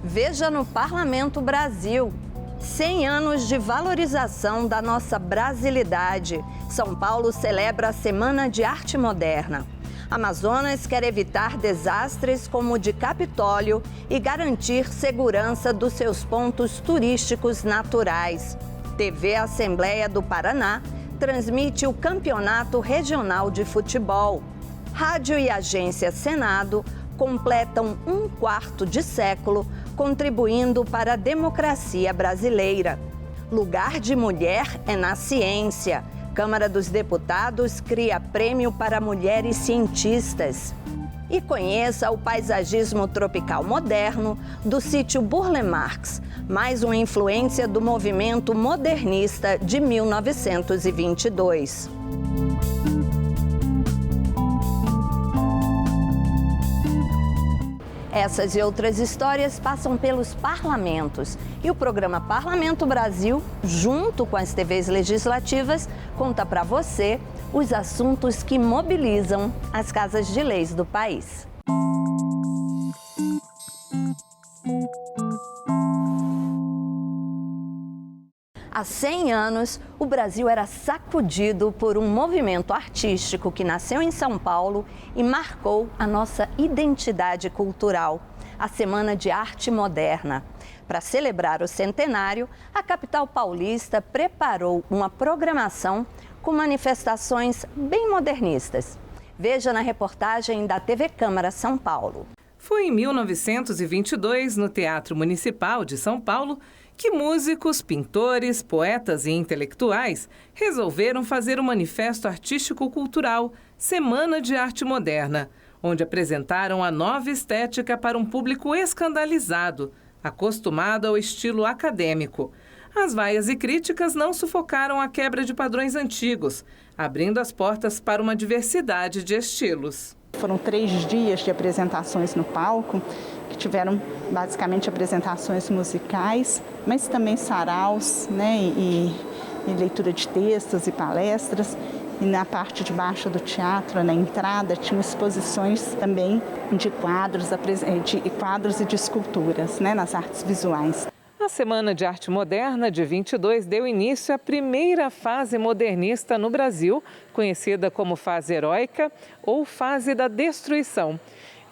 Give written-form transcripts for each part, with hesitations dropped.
Veja no Parlamento Brasil. 100 anos de valorização da nossa brasilidade. São Paulo celebra a Semana de Arte Moderna. Amazonas quer evitar desastres como o de Capitólio e garantir segurança dos seus pontos turísticos naturais. TV Assembleia do Paraná transmite o Campeonato Regional de Futebol. Rádio e Agência Senado completam um quarto de século contribuindo para a democracia brasileira. Lugar de mulher é na ciência. Câmara dos Deputados cria prêmio para mulheres cientistas. E conheça o paisagismo tropical moderno do sítio Burle Marx, mais uma influência do movimento modernista de 1922. Essas e outras histórias passam pelos parlamentos. E o programa Parlamento Brasil, junto com as TVs legislativas, conta para você os assuntos que mobilizam as casas de leis do país. Há 100 anos, o Brasil era sacudido por um movimento artístico que nasceu em São Paulo e marcou a nossa identidade cultural, a Semana de Arte Moderna. Para celebrar o centenário, a capital paulista preparou uma programação com manifestações bem modernistas. Veja na reportagem da TV Câmara São Paulo. Foi em 1922, no Teatro Municipal de São Paulo, que músicos, pintores, poetas e intelectuais resolveram fazer um manifesto artístico-cultural, Semana de Arte Moderna, onde apresentaram a nova estética para um público escandalizado, acostumado ao estilo acadêmico. As vaias e críticas não sufocaram a quebra de padrões antigos, abrindo as portas para uma diversidade de estilos. Foram 3 dias de apresentações no palco, que tiveram basicamente apresentações musicais, mas também saraus, e leitura de textos e palestras. E na parte de baixo do teatro, na entrada, tinham exposições também de quadros e de esculturas, nas artes visuais. A Semana de Arte Moderna de 22 deu início à primeira fase modernista no Brasil, conhecida como fase heróica ou fase da destruição.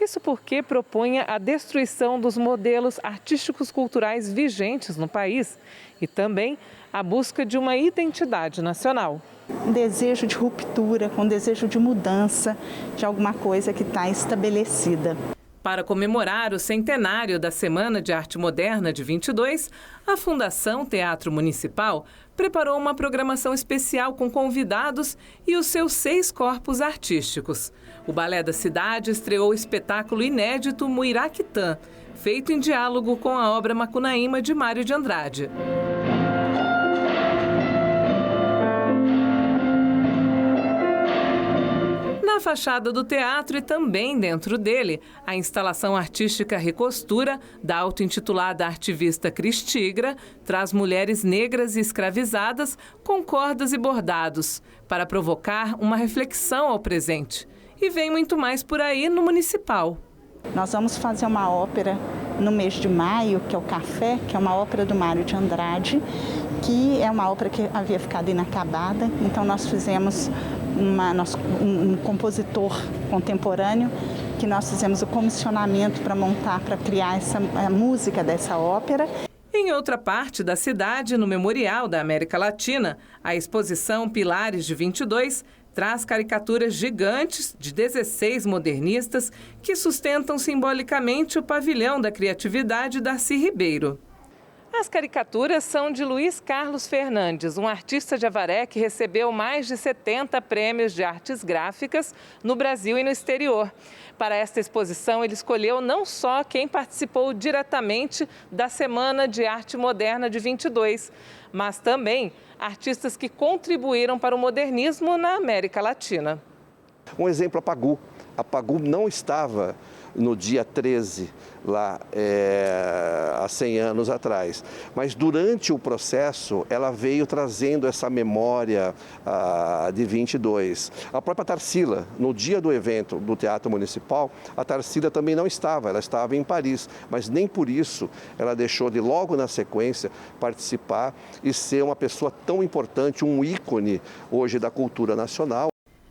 Isso porque propunha a destruição dos modelos artísticos culturais vigentes no país e também a busca de uma identidade nacional. Um desejo de ruptura, um desejo de mudança de alguma coisa que está estabelecida. Para comemorar o centenário da Semana de Arte Moderna de 22, a Fundação Teatro Municipal preparou uma programação especial com convidados e os seus 6 corpos artísticos. O Balé da Cidade estreou o espetáculo inédito Muiraquitã, feito em diálogo com a obra Macunaíma de Mário de Andrade. Na fachada do teatro e também dentro dele, a instalação artística Recostura, da auto-intitulada artivista Cris Tigra, traz mulheres negras e escravizadas com cordas e bordados, para provocar uma reflexão ao presente. E vem muito mais por aí no Municipal. Nós vamos fazer uma ópera no mês de maio, que é o Café, que é uma ópera do Mário de Andrade, que é uma ópera que havia ficado inacabada. Então nós fizemos um compositor contemporâneo, que nós fizemos o comissionamento para montar, para criar a música dessa ópera. Em outra parte da cidade, no Memorial da América Latina, a exposição Pilares de 22 traz caricaturas gigantes de 16 modernistas que sustentam simbolicamente o pavilhão da criatividade Darcy Ribeiro. As caricaturas são de Luiz Carlos Fernandes, um artista de Avaré que recebeu mais de 70 prêmios de artes gráficas no Brasil e no exterior. Para esta exposição, ele escolheu não só quem participou diretamente da Semana de Arte Moderna de 22, mas também artistas que contribuíram para o modernismo na América Latina. Um exemplo, a Pagu. A Pagu não estava no dia 13, lá há 100 anos atrás. Mas durante o processo, ela veio trazendo essa memória de 22. A própria Tarsila, no dia do evento do Teatro Municipal, a Tarsila também não estava, ela estava em Paris, mas nem por isso ela deixou de logo na sequência participar e ser uma pessoa tão importante, um ícone hoje da cultura nacional.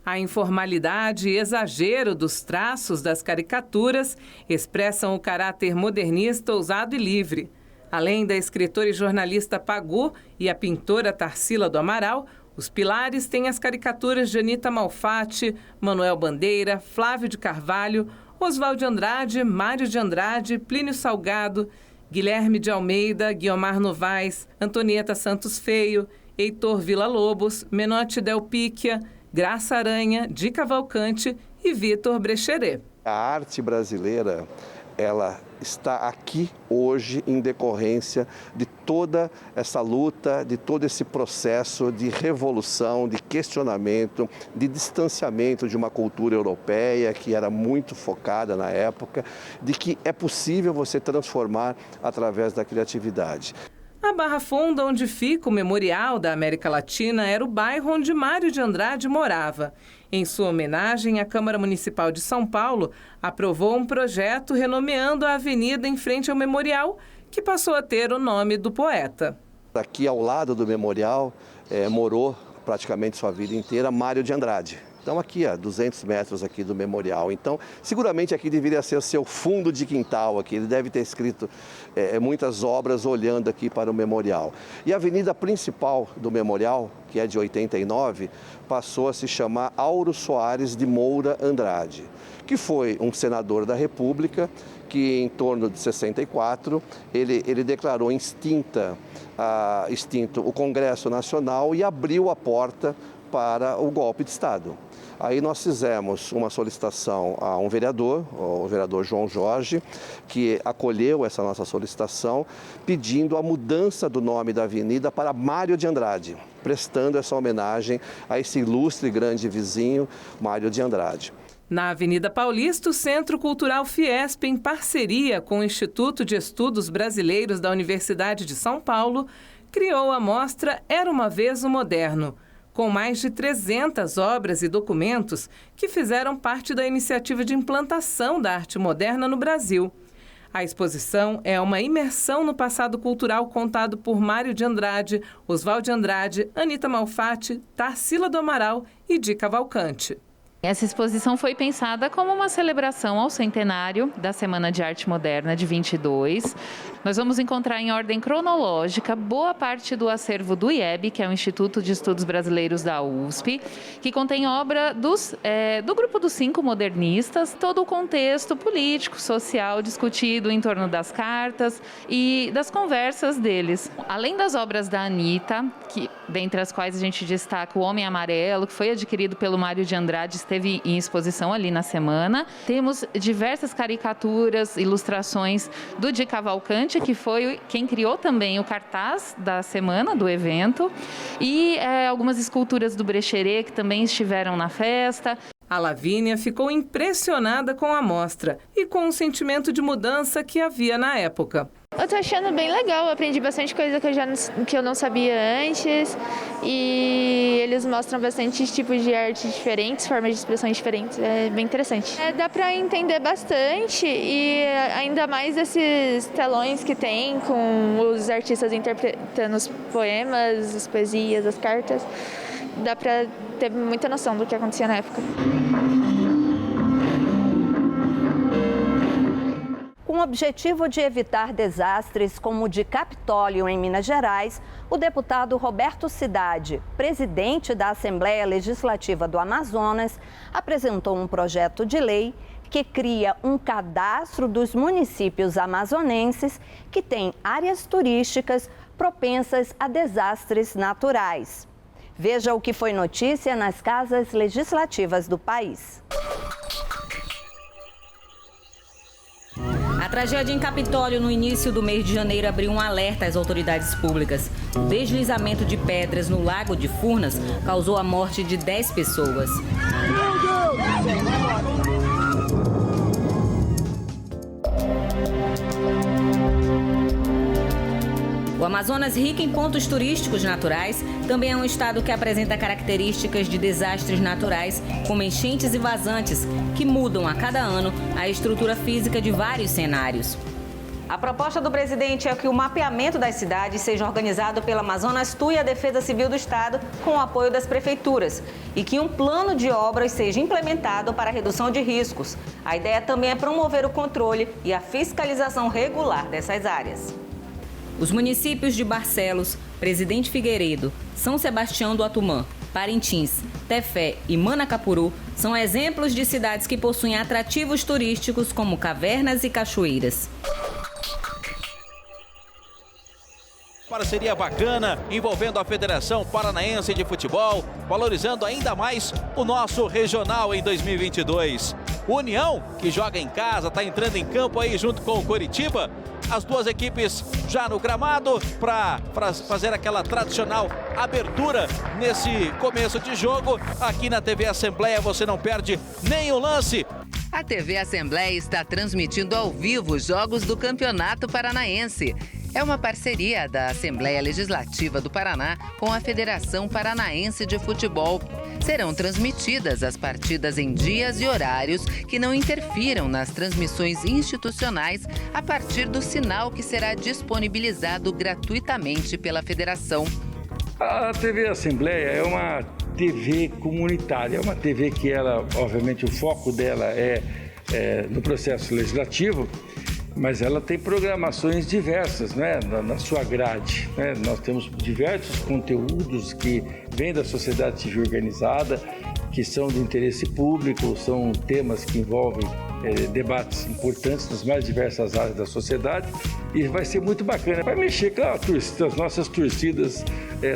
A informalidade e exagero dos traços das caricaturas expressam o caráter modernista, ousado e livre. Além da escritora e jornalista Pagu e a pintora Tarsila do Amaral, os pilares têm as caricaturas de Anita Malfatti, Manuel Bandeira, Flávio de Carvalho, Oswald de Andrade, Mário de Andrade, Plínio Salgado, Guilherme de Almeida, Guiomar Novaes, Antonieta Santos Feio, Heitor Villa-Lobos, Menotti Del Picchia, Graça Aranha, Di Cavalcante e Vitor Brecheret. A arte brasileira, ela está aqui hoje em decorrência de toda essa luta, de todo esse processo de revolução, de questionamento, de distanciamento de uma cultura europeia que era muito focada na época, de que é possível você transformar através da criatividade. A Barra Funda, onde fica o Memorial da América Latina, era o bairro onde Mário de Andrade morava. Em sua homenagem, a Câmara Municipal de São Paulo aprovou um projeto renomeando a avenida em frente ao memorial, que passou a ter o nome do poeta. Aqui ao lado do memorial morou praticamente sua vida inteira Mário de Andrade. Então aqui a 200 metros aqui do memorial. Então seguramente aqui deveria ser o seu fundo de quintal aqui. Ele deve ter escrito muitas obras olhando aqui para o memorial. E a avenida principal do memorial, que é de 89, passou a se chamar Auro Soares de Moura Andrade, que foi um senador da República que em torno de 64 ele declarou extinto o Congresso Nacional e abriu a porta para o golpe de Estado. Aí nós fizemos uma solicitação a um vereador, o vereador João Jorge, que acolheu essa nossa solicitação, pedindo a mudança do nome da avenida para Mário de Andrade, prestando essa homenagem a esse ilustre grande vizinho, Mário de Andrade. Na Avenida Paulista, o Centro Cultural Fiesp, em parceria com o Instituto de Estudos Brasileiros da Universidade de São Paulo, criou a mostra Era uma Vez o Moderno, com mais de 300 obras e documentos que fizeram parte da iniciativa de implantação da arte moderna no Brasil. A exposição é uma imersão no passado cultural contado por Mário de Andrade, Oswald de Andrade, Anita Malfatti, Tarsila do Amaral e Di Cavalcante. Essa exposição foi pensada como uma celebração ao centenário da Semana de Arte Moderna de 22. Nós vamos encontrar em ordem cronológica boa parte do acervo do IEB, que é o Instituto de Estudos Brasileiros da USP, que contém obra do grupo dos 5 modernistas, todo o contexto político, social discutido em torno das cartas e das conversas deles. Além das obras da Anita, dentre as quais a gente destaca O Homem Amarelo, que foi adquirido pelo Mário de Andrade, esteve em exposição ali na semana. Temos diversas caricaturas, ilustrações do Di Cavalcante, que foi quem criou também o cartaz da semana, do evento, e algumas esculturas do Brecheret, que também estiveram na festa. A Lavínia ficou impressionada com a mostra e com o sentimento de mudança que havia na época. Eu tô achando bem legal, eu aprendi bastante coisa que eu não sabia antes e eles mostram bastante tipos de arte diferentes, formas de expressão diferentes, é bem interessante. Dá para entender bastante e ainda mais esses telões que tem com os artistas interpretando os poemas, as poesias, as cartas, dá para ter muita noção do que acontecia na época. Com o objetivo de evitar desastres como o de Capitólio, em Minas Gerais, o deputado Roberto Cidade, presidente da Assembleia Legislativa do Amazonas, apresentou um projeto de lei que cria um cadastro dos municípios amazonenses que têm áreas turísticas propensas a desastres naturais. Veja o que foi notícia nas casas legislativas do país. A tragédia em Capitólio no início do mês de janeiro abriu um alerta às autoridades públicas. O deslizamento de pedras no Lago de Furnas causou a morte de 10 pessoas. O Amazonas, rico em pontos turísticos naturais, também é um estado que apresenta características de desastres naturais, como enchentes e vazantes, que mudam a cada ano a estrutura física de vários cenários. A proposta do presidente é que o mapeamento das cidades seja organizado pela Amazonas TU e a Defesa Civil do Estado, com o apoio das prefeituras, e que um plano de obras seja implementado para a redução de riscos. A ideia também é promover o controle e a fiscalização regular dessas áreas. Os municípios de Barcelos, Presidente Figueiredo, São Sebastião do Atumã, Parintins, Tefé e Manacapuru são exemplos de cidades que possuem atrativos turísticos como cavernas e cachoeiras. Parceria bacana envolvendo a Federação Paranaense de Futebol, valorizando ainda mais o nosso regional em 2022. O União, que joga em casa, está entrando em campo aí junto com o Coritiba. As duas equipes já no gramado para fazer aquela tradicional abertura nesse começo de jogo. Aqui na TV Assembleia você não perde nenhum lance. A TV Assembleia está transmitindo ao vivo os jogos do Campeonato Paranaense. É uma parceria da Assembleia Legislativa do Paraná com a Federação Paranaense de Futebol. Serão transmitidas as partidas em dias e horários que não interfiram nas transmissões institucionais a partir do sinal que será disponibilizado gratuitamente pela Federação. A TV Assembleia é uma TV comunitária, é uma TV que ela, obviamente, o foco dela é no processo legislativo, mas ela tem programações diversas, né, na sua grade, né? Nós temos diversos conteúdos que vêm da sociedade civil organizada, que são de interesse público, são temas que envolvem debates importantes nas mais diversas áreas da sociedade, e vai ser muito bacana. Vai mexer com as nossas torcidas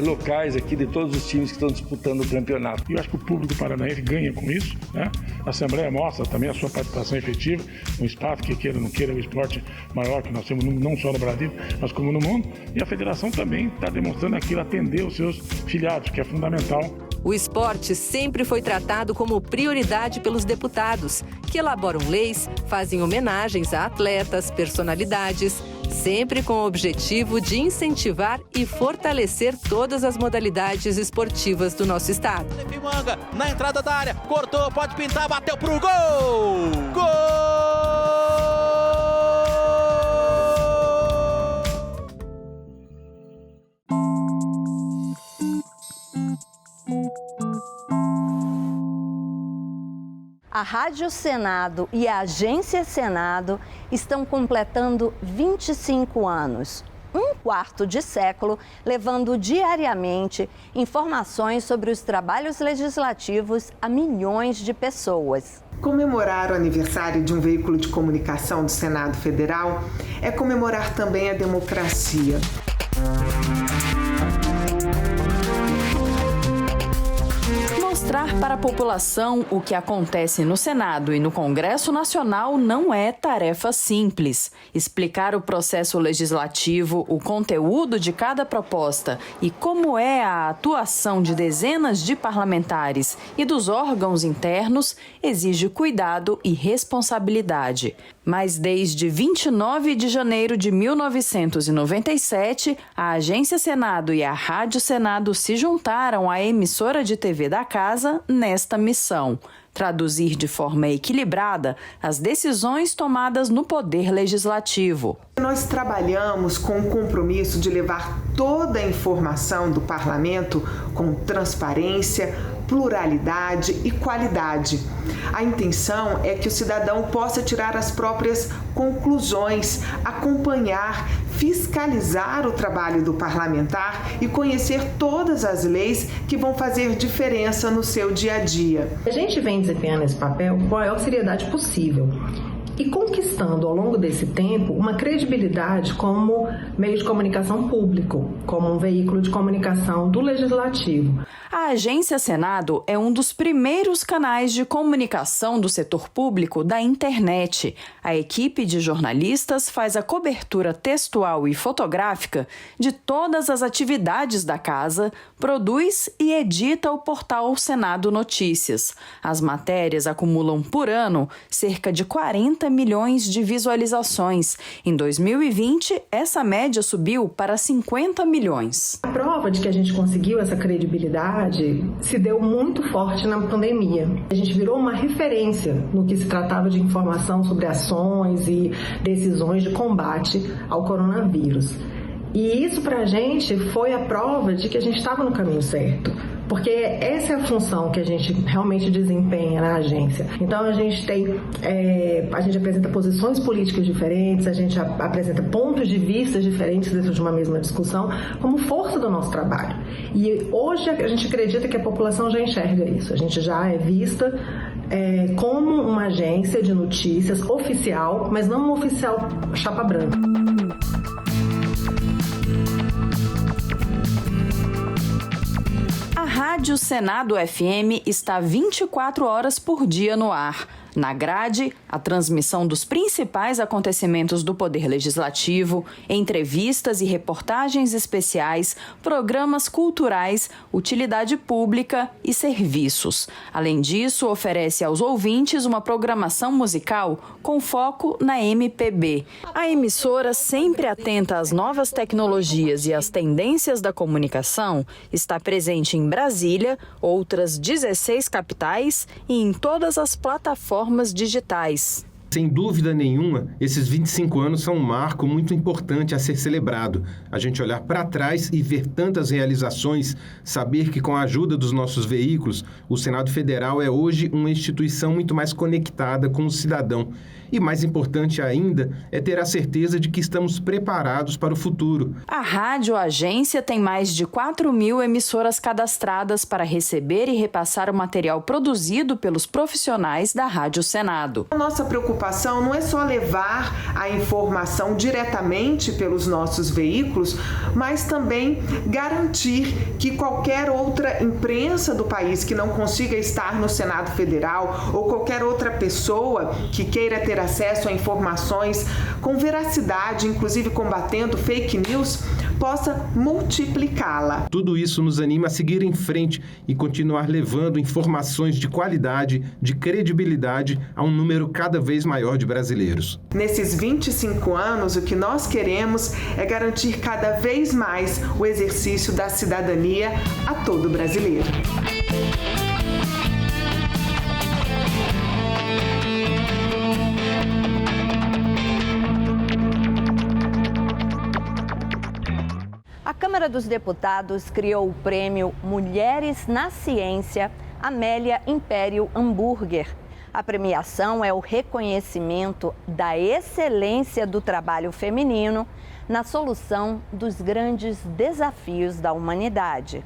locais aqui de todos os times que estão disputando o campeonato. Eu acho que o público paranaense ganha com isso, né? A Assembleia mostra também a sua participação efetiva, um espaço que queira ou não queira, o esporte maior que nós temos não só no Brasil, mas como no mundo, e a federação também está demonstrando aquilo, atender os seus filiados, que é fundamental. O esporte sempre foi tratado como prioridade pelos deputados, que elaboram leis, fazem homenagens a atletas, personalidades, sempre com o objetivo de incentivar e fortalecer todas as modalidades esportivas do nosso estado. Manga, na entrada da área, cortou, pode pintar, bateu pro gol! Gol! A Rádio Senado e a Agência Senado estão completando 25 anos, um quarto de século, levando diariamente informações sobre os trabalhos legislativos a milhões de pessoas. Comemorar o aniversário de um veículo de comunicação do Senado Federal é comemorar também a democracia. Mostrar para a população o que acontece no Senado e no Congresso Nacional não é tarefa simples. Explicar o processo legislativo, o conteúdo de cada proposta e como é a atuação de dezenas de parlamentares e dos órgãos internos exige cuidado e responsabilidade. Mas desde 29 de janeiro de 1997, a Agência Senado e a Rádio Senado se juntaram à emissora de TV da casa nesta missão: traduzir de forma equilibrada as decisões tomadas no Poder Legislativo. Nós trabalhamos com o compromisso de levar toda a informação do Parlamento com transparência, pluralidade e qualidade. A intenção é que o cidadão possa tirar as próprias conclusões, acompanhar, fiscalizar o trabalho do parlamentar e conhecer todas as leis que vão fazer diferença no seu dia a dia. A gente vem desempenhando esse papel com a maior seriedade possível e conquistando ao longo desse tempo uma credibilidade como meio de comunicação público, como um veículo de comunicação do Legislativo. A Agência Senado é um dos primeiros canais de comunicação do setor público da internet. A equipe de jornalistas faz a cobertura textual e fotográfica de todas as atividades da casa, produz e edita o portal Senado Notícias. As matérias acumulam por ano cerca de 40 milhões de visualizações. Em 2020, essa média subiu para 50 milhões. A prova de que a gente conseguiu essa credibilidade se deu muito forte na pandemia. A gente virou uma referência no que se tratava de informação sobre ações e decisões de combate ao coronavírus. E isso para a gente foi a prova de que a gente estava no caminho certo, porque essa é a função que a gente realmente desempenha na agência. Então a gente apresenta posições políticas diferentes, a gente apresenta pontos de vista diferentes dentro de uma mesma discussão, como força do nosso trabalho. E hoje a gente acredita que a população já enxerga isso, a gente já é vista como uma agência de notícias oficial, mas não uma oficial chapa branca. A Rádio Senado FM está 24 horas por dia no ar. Na grade, a transmissão dos principais acontecimentos do Poder Legislativo, entrevistas e reportagens especiais, programas culturais, utilidade pública e serviços. Além disso, oferece aos ouvintes uma programação musical com foco na MPB. A emissora, sempre atenta às novas tecnologias e às tendências da comunicação, está presente em Brasília, outras 16 capitais e em todas as plataformas digitais. Sem dúvida nenhuma, esses 25 anos são um marco muito importante a ser celebrado. A gente olhar para trás e ver tantas realizações, saber que com a ajuda dos nossos veículos, o Senado Federal é hoje uma instituição muito mais conectada com o cidadão. E mais importante ainda é ter a certeza de que estamos preparados para o futuro. A Rádio Agência tem mais de 4.000 emissoras cadastradas para receber e repassar o material produzido pelos profissionais da Rádio Senado. A nossa preocupação não é só levar a informação diretamente pelos nossos veículos, mas também garantir que qualquer outra imprensa do país que não consiga estar no Senado Federal ou qualquer outra pessoa que queira ter acesso a informações com veracidade, inclusive combatendo fake news, possa multiplicá-la. Tudo isso nos anima a seguir em frente e continuar levando informações de qualidade, de credibilidade a um número cada vez maior de brasileiros. Nesses 25 anos, o que nós queremos é garantir cada vez mais o exercício da cidadania a todo brasileiro. A Câmara dos Deputados criou o prêmio Mulheres na Ciência Amélia Império Hambúrguer. A premiação é o reconhecimento da excelência do trabalho feminino na solução dos grandes desafios da humanidade.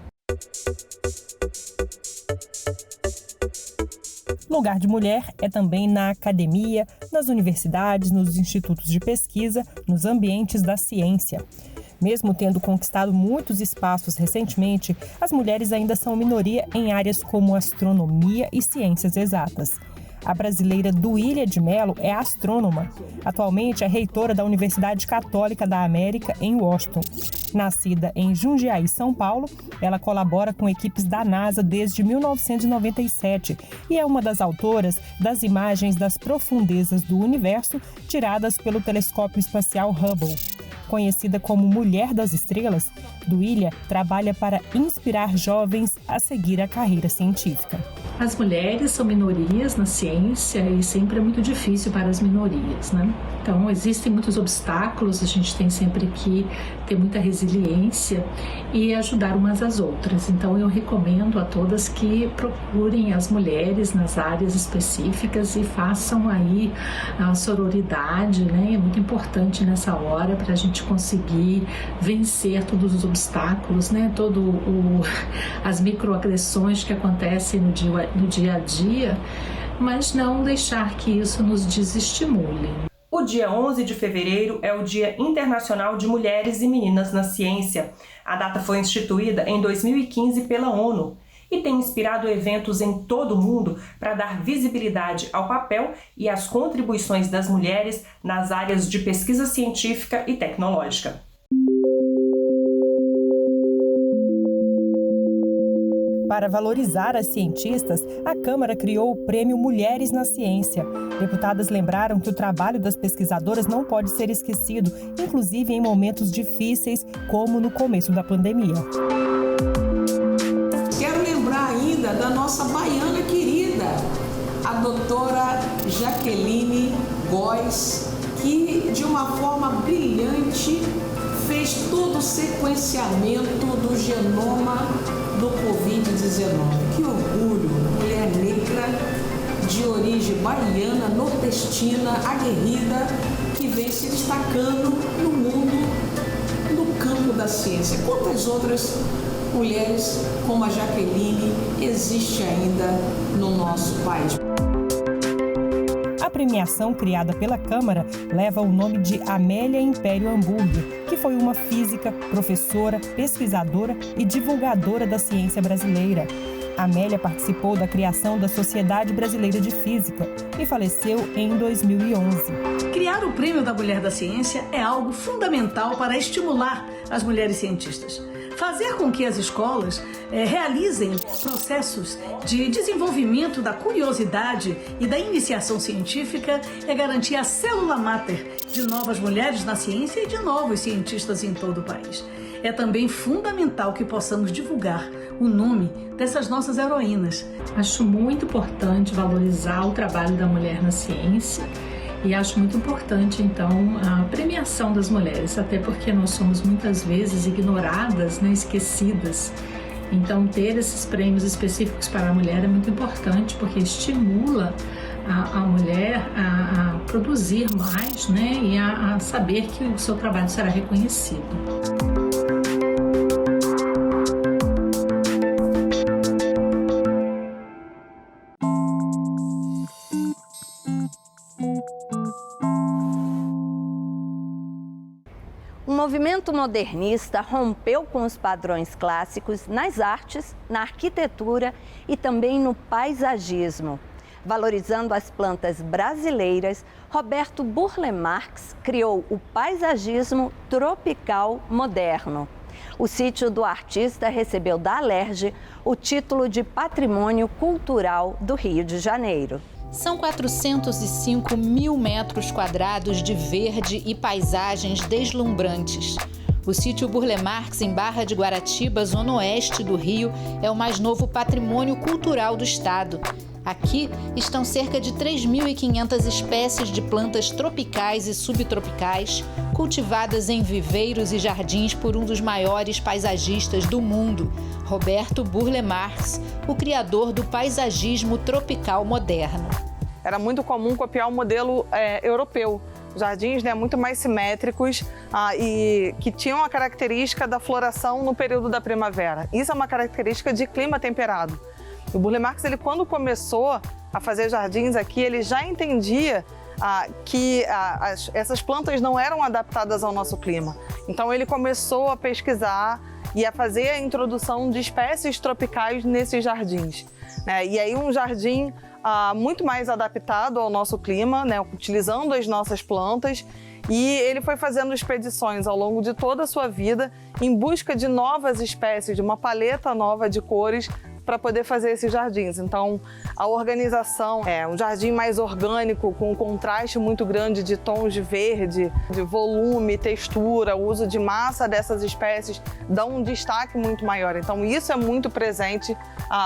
Lugar de mulher é também na academia, nas universidades, nos institutos de pesquisa, nos ambientes da ciência. Mesmo tendo conquistado muitos espaços recentemente, as mulheres ainda são minoria em áreas como astronomia e ciências exatas. A brasileira Duília de Mello é astrônoma. Atualmente é reitora da Universidade Católica da América, em Washington. Nascida em Jundiaí, São Paulo, ela colabora com equipes da NASA desde 1997 e é uma das autoras das imagens das profundezas do universo tiradas pelo telescópio espacial Hubble. Conhecida como Mulher das Estrelas, Duília trabalha para inspirar jovens a seguir a carreira científica. As mulheres são minorias na ciência e sempre é muito difícil para as minorias, né? Então, existem muitos obstáculos, a gente tem sempre que ter muita resiliência e ajudar umas às outras. Então, eu recomendo a todas que procurem as mulheres nas áreas específicas e façam aí a sororidade, né? É muito importante nessa hora para a gente conseguir vencer todos os obstáculos, né? As microagressões que acontecem no dia a dia, mas não deixar que isso nos desestimule. O dia 11 de fevereiro é o Dia Internacional de Mulheres e Meninas na Ciência. A data foi instituída em 2015 pela ONU e tem inspirado eventos em todo o mundo para dar visibilidade ao papel e às contribuições das mulheres nas áreas de pesquisa científica e tecnológica. Para valorizar as cientistas, a Câmara criou o Prêmio Mulheres na Ciência. Deputadas lembraram que o trabalho das pesquisadoras não pode ser esquecido, inclusive em momentos difíceis, como no começo da pandemia. Quero lembrar ainda da nossa baiana querida, a doutora Jaqueline Góes, que de uma forma brilhante fez todo o sequenciamento do genoma do Covid-19. Que orgulho, mulher negra de origem baiana, nordestina, aguerrida, que vem se destacando no mundo, no campo da ciência. Quantas outras mulheres como a Jaqueline existe ainda no nosso país? A premiação criada pela Câmara leva o nome de Amélia Império Hamburger, que foi uma física, professora, pesquisadora e divulgadora da ciência brasileira. Amélia participou da criação da Sociedade Brasileira de Física e faleceu em 2011. Criar o Prêmio da Mulher da Ciência é algo fundamental para estimular as mulheres cientistas. Fazer com que as escolas realizem processos de desenvolvimento da curiosidade e da iniciação científica é garantir a célula máter de novas mulheres na ciência e de novos cientistas em todo o país. É também fundamental que possamos divulgar o nome dessas nossas heroínas. Acho muito importante valorizar o trabalho da mulher na ciência. E acho muito importante, então, a premiação das mulheres, até porque nós somos muitas vezes ignoradas, né, esquecidas. Então, ter esses prêmios específicos para a mulher é muito importante, porque estimula a mulher a produzir mais, né, e a saber que o seu trabalho será reconhecido. O movimento modernista rompeu com os padrões clássicos nas artes, na arquitetura e também no paisagismo. Valorizando as plantas brasileiras, Roberto Burle Marx criou o paisagismo tropical moderno. O sítio do artista recebeu da Alerj o título de Patrimônio Cultural do Rio de Janeiro. São 405 mil metros quadrados de verde e paisagens deslumbrantes. O sítio Burle Marx, em Barra de Guaratiba, zona oeste do Rio, é o mais novo patrimônio cultural do estado. Aqui estão cerca de 3.500 espécies de plantas tropicais e subtropicais, cultivadas em viveiros e jardins por um dos maiores paisagistas do mundo, Roberto Burle Marx, o criador do paisagismo tropical moderno. Era muito comum copiar o modelo europeu, jardins muito mais simétricos e que tinham a característica da floração no período da primavera. Isso é uma característica de clima temperado. O Burle Marx, quando começou a fazer jardins aqui, ele já entendia que essas plantas não eram adaptadas ao nosso clima. Então ele começou a pesquisar e a fazer a introdução de espécies tropicais nesses jardins. E aí um jardim muito mais adaptado ao nosso clima, utilizando as nossas plantas. E ele foi fazendo expedições ao longo de toda a sua vida em busca de novas espécies, de uma paleta nova de cores para poder fazer esses jardins. Então, a organização é um jardim mais orgânico, com um contraste muito grande de tons de verde, de volume, textura, o uso de massa dessas espécies dá um destaque muito maior. Então, isso é muito presente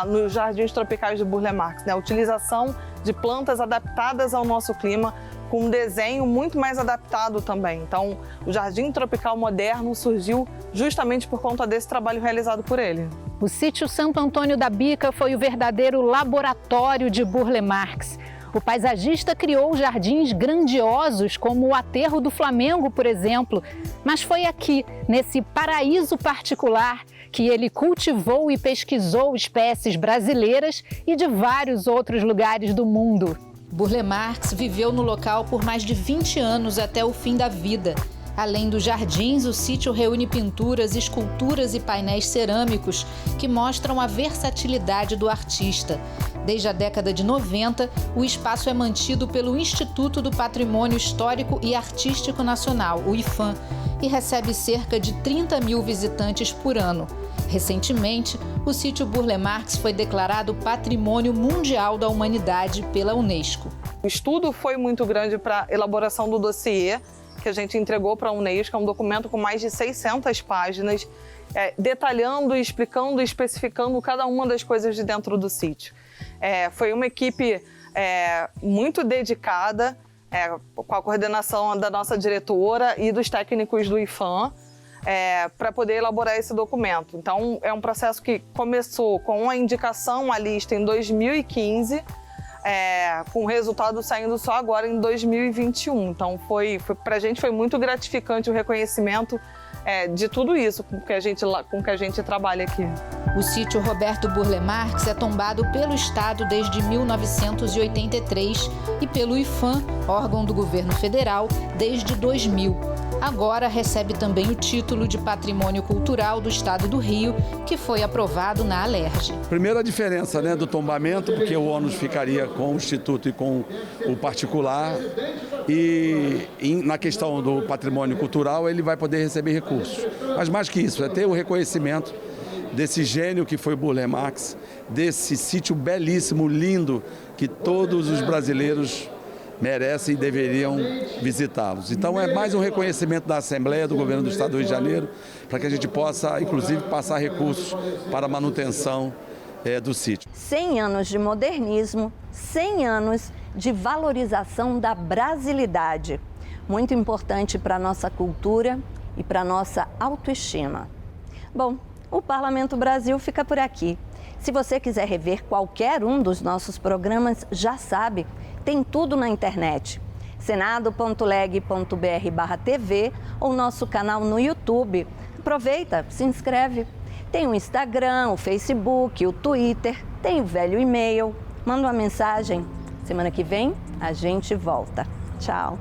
nos jardins tropicais de Burle Marx, a utilização de plantas adaptadas ao nosso clima, com um desenho muito mais adaptado também. Então, o Jardim Tropical Moderno surgiu justamente por conta desse trabalho realizado por ele. O sítio Santo Antônio da Bica foi o verdadeiro laboratório de Burle Marx. O paisagista criou jardins grandiosos, como o Aterro do Flamengo, por exemplo. Mas foi aqui, nesse paraíso particular, que ele cultivou e pesquisou espécies brasileiras e de vários outros lugares do mundo. Burle Marx viveu no local por mais de 20 anos até o fim da vida. Além dos jardins, o sítio reúne pinturas, esculturas e painéis cerâmicos que mostram a versatilidade do artista. Desde a década de 90, o espaço é mantido pelo Instituto do Patrimônio Histórico e Artístico Nacional, o IPHAN, e recebe cerca de 30 mil visitantes por ano. Recentemente, o sítio Burle Marx foi declarado Patrimônio Mundial da Humanidade pela Unesco. O estudo foi muito grande para a elaboração do dossiê que a gente entregou para a Unesco, é um documento com mais de 600 páginas, detalhando, explicando e especificando cada uma das coisas de dentro do sítio. Foi uma equipe muito dedicada, com a coordenação da nossa diretora e dos técnicos do IPHAN, para poder elaborar esse documento. Então, é um processo que começou com a indicação à lista em 2015, com o resultado saindo só agora em 2021. Então, para a gente foi muito gratificante o reconhecimento de tudo isso com que a gente trabalha aqui. O sítio Roberto Burle Marx é tombado pelo Estado desde 1983 e pelo IPHAN, órgão do governo federal, desde 2000. Agora recebe também o título de Patrimônio Cultural do Estado do Rio, que foi aprovado na Alerj. Primeira diferença, do tombamento, porque o ônus ficaria com o Instituto e com o particular. E na questão do patrimônio cultural, ele vai poder receber recursos. Mas mais que isso, é ter o reconhecimento desse gênio que foi Burle Marx, desse sítio belíssimo, lindo, que todos os brasileiros merecem e deveriam visitá-los. Então é mais um reconhecimento da Assembleia, do Governo do Estado do Rio de Janeiro, para que a gente possa, inclusive, passar recursos para a manutenção do sítio. 100 anos de modernismo, 100 anos de valorização da brasilidade. Muito importante para a nossa cultura e para a nossa autoestima. Bom, o Parlamento Brasil fica por aqui. Se você quiser rever qualquer um dos nossos programas, já sabe, tem tudo na internet. senado.leg.br/TV ou nosso canal no YouTube. Aproveita, se inscreve. Tem o Instagram, o Facebook, o Twitter, tem o velho e-mail. Manda uma mensagem. Semana que vem a gente volta. Tchau.